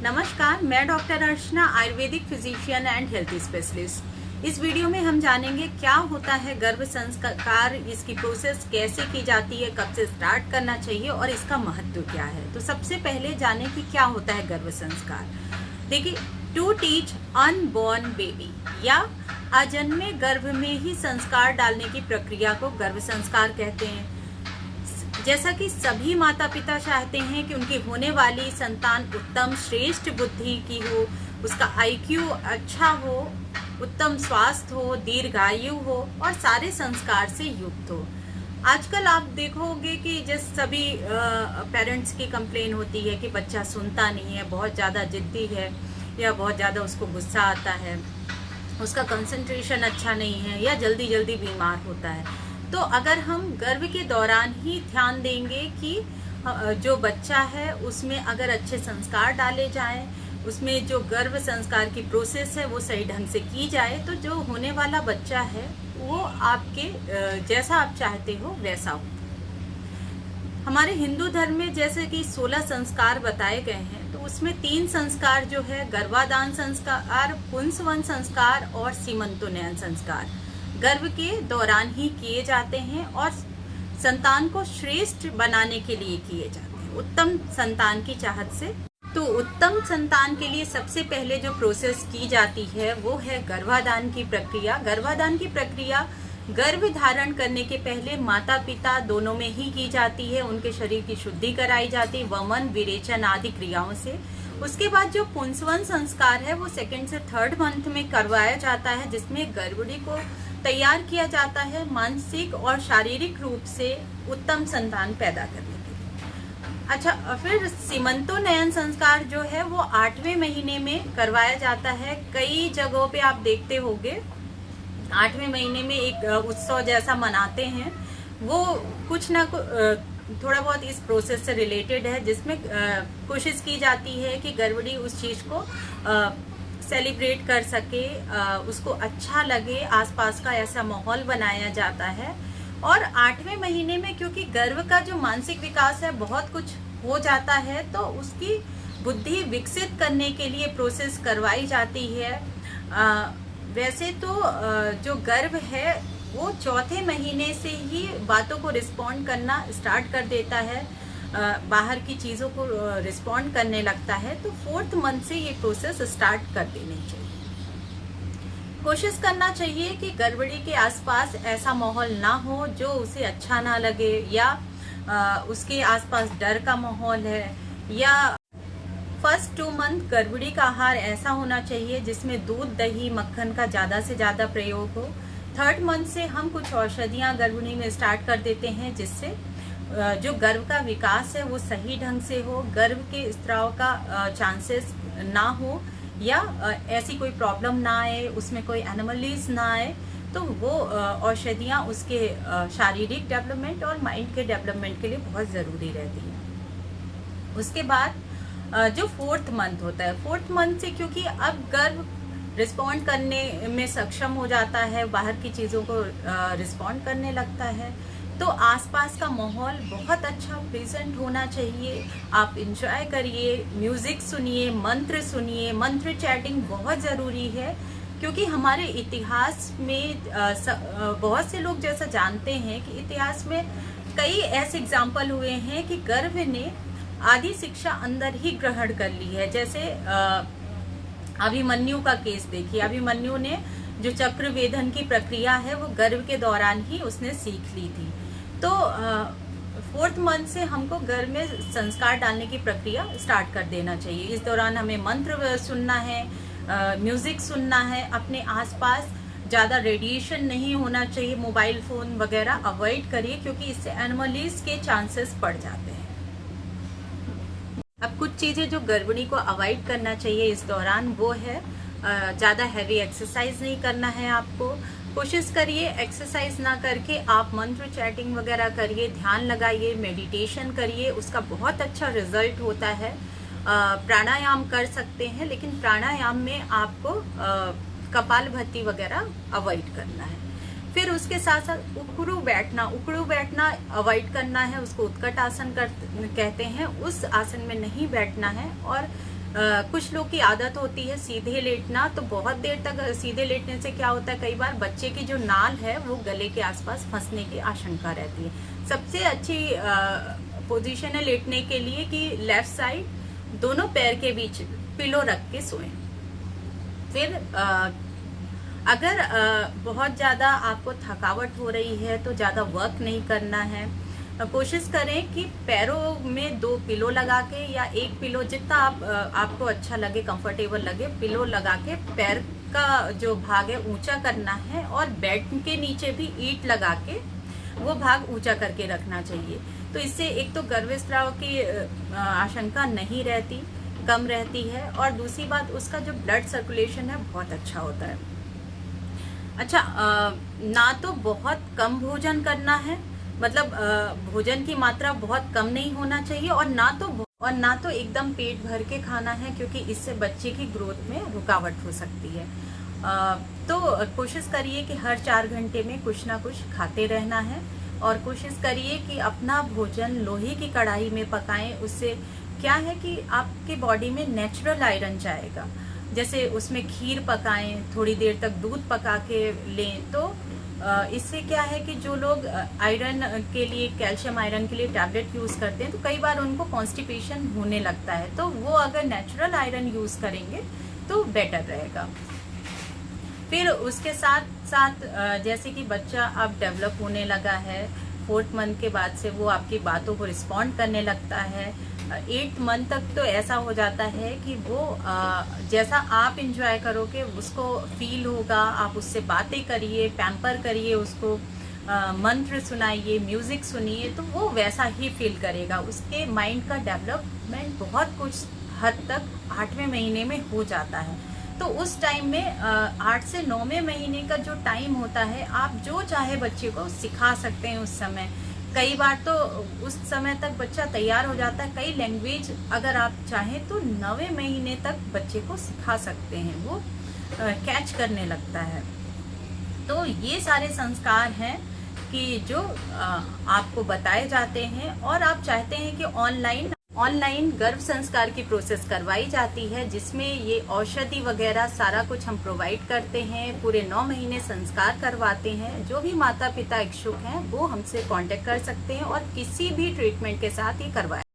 नमस्कार, मैं doctor Archana, Ayurvedic physician and health specialist. इस वीडियो में हम जानेंगे क्या होता है गर्भ संस्कार, इसकी प्रोसेस कैसे की जाती है, कब से स्टार्ट करना चाहिए और इसका महत्व क्या है। तो सबसे पहले जाने कि क्या होता है गर्भ संस्कार। देखिए, टू टीच अनबॉर्न बेबी या अजन्मे गर्भ में ही संस्कार डालने की प्रक्रिया को गर्भ संस्कार कहते हैं। जैसा कि सभी माता पिता चाहते हैं कि उनकी होने वाली संतान उत्तम श्रेष्ठ बुद्धि की हो, उसका आईक्यू अच्छा हो, उत्तम स्वास्थ्य हो, दीर्घायु हो और सारे संस्कार से युक्त हो। आजकल आप देखोगे कि जैसे सभी पेरेंट्स की कंप्लेन होती है कि बच्चा सुनता नहीं है, बहुत ज़्यादा जिद्दी है या बहुत ज़्यादा उसको गुस्सा आता है, उसका कंसंट्रेशन अच्छा नहीं है या जल्दी जल्दी बीमार होता है। तो अगर हम गर्भ के दौरान ही ध्यान देंगे कि जो बच्चा है उसमें अगर अच्छे संस्कार डाले जाएं, उसमें जो गर्भ संस्कार की प्रोसेस है वो सही ढंग से की जाए, तो जो होने वाला बच्चा है वो आपके जैसा आप चाहते हो वैसा हो। हमारे हिंदू धर्म में जैसे कि 16 संस्कार बताए गए हैं, तो उसमें 3 संस्कार जो है गर्भाधान संस्कार, पुंसवन संस्कार और सीमंतोन्नयन संस्कार गर्भ के दौरान ही किए जाते हैं और संतान को श्रेष्ठ बनाने के लिए किए जाते हैं, उत्तम संतान की चाहत से। तो उत्तम संतान के लिए सबसे पहले जो प्रोसेस की जाती है वो है गर्भाधान की प्रक्रिया। गर्भाधान की प्रक्रिया गर्भ धारण करने के पहले माता पिता दोनों में ही की जाती है। उनके शरीर की शुद्धि कराई जाती है वमन विरेचन आदि क्रियाओं से। उसके बाद जो पुंसवन संस्कार है वो 2nd से 3rd मंथ में करवाया जाता है, जिसमें गर्भवती को तैयार किया जाता है मानसिक और शारीरिक रूप से उत्तम संतान पैदा करने के लिए। अच्छा, फिर सीमंतोन्नयन संस्कार जो है वो 8वें महीने में करवाया जाता है। कई जगहों पे आप देखते होंगे 8वें महीने में एक उत्सव जैसा मनाते हैं, वो कुछ ना थोड़ा बहुत इस प्रोसेस से रिलेटेड है, जिसमें कोशिश की जाती है कि गर्भवती उस चीज को सेलिब्रेट कर सके, उसको अच्छा लगे, आसपास का ऐसा माहौल बनाया जाता है। और 8वें महीने में क्योंकि गर्भ का जो मानसिक विकास है बहुत कुछ हो जाता है, तो उसकी बुद्धि विकसित करने के लिए प्रोसेस करवाई जाती है। वैसे तो जो गर्भ है वो 4थे महीने से ही बातों को रिस्पॉन्ड करना स्टार्ट कर देता है, बाहर की चीज़ों को रिस्पॉन्ड करने लगता है। तो 4th मंथ से ये प्रोसेस स्टार्ट कर देनी चाहिए। कोशिश करना चाहिए कि गर्भवती के आसपास ऐसा माहौल ना हो जो उसे अच्छा ना लगे, या उसके आसपास डर का माहौल है, या फर्स्ट 2 मंथ गर्भवती का आहार ऐसा होना चाहिए जिसमें दूध दही मक्खन का ज़्यादा से ज़्यादा प्रयोग हो। 3rd मंथ से हम कुछ औषधियाँ गर्भवती में स्टार्ट कर देते हैं, जिससे जो गर्भ का विकास है वो सही ढंग से हो, गर्भ के स्त्राव का चांसेस ना हो, या ऐसी कोई प्रॉब्लम ना आए, उसमें कोई एनोमलीज ना आए। तो वो औषधियाँ उसके शारीरिक डेवलपमेंट और माइंड के डेवलपमेंट के लिए बहुत ज़रूरी रहती हैं। उसके बाद जो 4th मंथ होता है, 4th मंथ से क्योंकि अब गर्भ रिस्पॉन्ड करने में सक्षम हो जाता है, बाहर की चीज़ों को रिस्पॉन्ड करने लगता है, तो आसपास का माहौल बहुत अच्छा प्रेजेंट होना चाहिए। आप इंजॉय करिए, म्यूजिक सुनिए, मंत्र चैटिंग बहुत ज़रूरी है, क्योंकि हमारे इतिहास में बहुत से लोग जैसा जानते हैं कि इतिहास में कई ऐसे एग्जाम्पल हुए हैं कि गर्भ ने आदि शिक्षा अंदर ही ग्रहण कर ली है। जैसे अभिमन्यु का केस देखिए, अभिमन्यु ने जो चक्रवेधन की प्रक्रिया है वो गर्भ के दौरान ही उसने सीख ली थी। तो 4th मंथ से हमको गर्भ में संस्कार डालने की प्रक्रिया स्टार्ट कर देना चाहिए। इस दौरान हमें मंत्र सुनना है, म्यूजिक सुनना है, अपने आसपास ज़्यादा रेडिएशन नहीं होना चाहिए, मोबाइल फ़ोन वगैरह अवॉइड करिए, क्योंकि इससे एनोमलीज के चांसेस बढ़ जाते हैं। अब कुछ चीज़ें जो गर्भिणी को अवॉइड करना चाहिए इस दौरान, वो है ज़्यादा हैवी एक्सरसाइज नहीं करना है। आपको कोशिश करिए एक्सरसाइज ना करके आप मंत्र चैटिंग वगैरह करिए, ध्यान लगाइए, मेडिटेशन करिए, उसका बहुत अच्छा रिजल्ट होता है। प्राणायाम कर सकते हैं, लेकिन प्राणायाम में आपको कपालभाति वगैरह अवॉइड करना है। फिर उसके साथ साथ उकड़ू बैठना अवॉइड करना है, उसको उत्कट आसन कहते हैं। उस आसन में नहीं बैठना है और कुछ लोग की आदत होती है सीधे लेटना, तो बहुत देर तक सीधे लेटने से क्या होता है, कई बार बच्चे की जो नाल है वो गले के आसपास फंसने की आशंका रहती है। सबसे अच्छी पोजीशन है लेटने के लिए कि लेफ्ट साइड दोनों पैर के बीच पिलो रख के सोएं। फिर अगर बहुत ज्यादा आपको थकावट हो रही है तो ज्यादा वर्क नहीं करना है, कोशिश करें कि पैरों में 2 पिलो लगा के या एक पिलो, जितना आपको अच्छा लगे, कंफर्टेबल लगे, पिलो लगा के पैर का जो भाग है ऊंचा करना है, और बेड के नीचे भी ईंट लगा के वो भाग ऊंचा करके रखना चाहिए। तो इससे एक तो गर्भस्राव की आशंका नहीं रहती, कम रहती है, और दूसरी बात उसका जो ब्लड सर्कुलेशन है बहुत अच्छा होता है। अच्छा, ना तो बहुत कम भोजन करना है, मतलब भोजन की मात्रा बहुत कम नहीं होना चाहिए, और ना तो एकदम पेट भर के खाना है, क्योंकि इससे बच्चे की ग्रोथ में रुकावट हो सकती है। तो कोशिश करिए कि हर 4 घंटे में कुछ ना कुछ खाते रहना है, और कोशिश करिए कि अपना भोजन लोहे की कढ़ाई में पकाएं। उससे क्या है कि आपके बॉडी में नेचुरल आयरन जाएगा। जैसे उसमें खीर पकाएं, थोड़ी देर तक दूध पका के लें, तो इससे क्या है कि जो लोग आयरन के लिए, कैल्शियम आयरन के लिए टैबलेट यूज करते हैं, तो कई बार उनको कॉन्स्टिपेशन होने लगता है, तो वो अगर नेचुरल आयरन यूज करेंगे तो बेटर रहेगा। फिर उसके साथ साथ जैसे कि बच्चा अब डेवलप होने लगा है, 4th मंथ के बाद से वो आपकी बातों को रिस्पॉन्ड करने लगता है। 8th मंथ तक तो ऐसा हो जाता है कि वो जैसा आप इंजॉय करोगे उसको फील होगा। आप उससे बातें करिए, पैम्पर करिए उसको, मंत्र सुनाइए, म्यूजिक सुनिए, तो वो वैसा ही फील करेगा। उसके माइंड का डेवलपमेंट बहुत कुछ हद तक 8वें महीने में हो जाता है। तो उस टाइम में 8 से 9वें महीने का जो टाइम होता है, आप जो चाहे बच्चे को सिखा सकते हैं उस समय। कई बार तो उस समय तक बच्चा तैयार हो जाता है। कई लैंग्वेज अगर आप चाहें तो 9वें महीने तक बच्चे को सिखा सकते हैं, वो कैच करने लगता है। तो ये सारे संस्कार हैं कि जो आपको बताए जाते हैं, और आप चाहते हैं कि ऑनलाइन गर्भ संस्कार की प्रोसेस करवाई जाती है, जिसमें ये औषधि वगैरह सारा कुछ हम प्रोवाइड करते हैं। पूरे 9 महीने संस्कार करवाते हैं। जो भी माता पिता इच्छुक हैं वो हमसे कांटेक्ट कर सकते हैं और किसी भी ट्रीटमेंट के साथ ये करवाएं।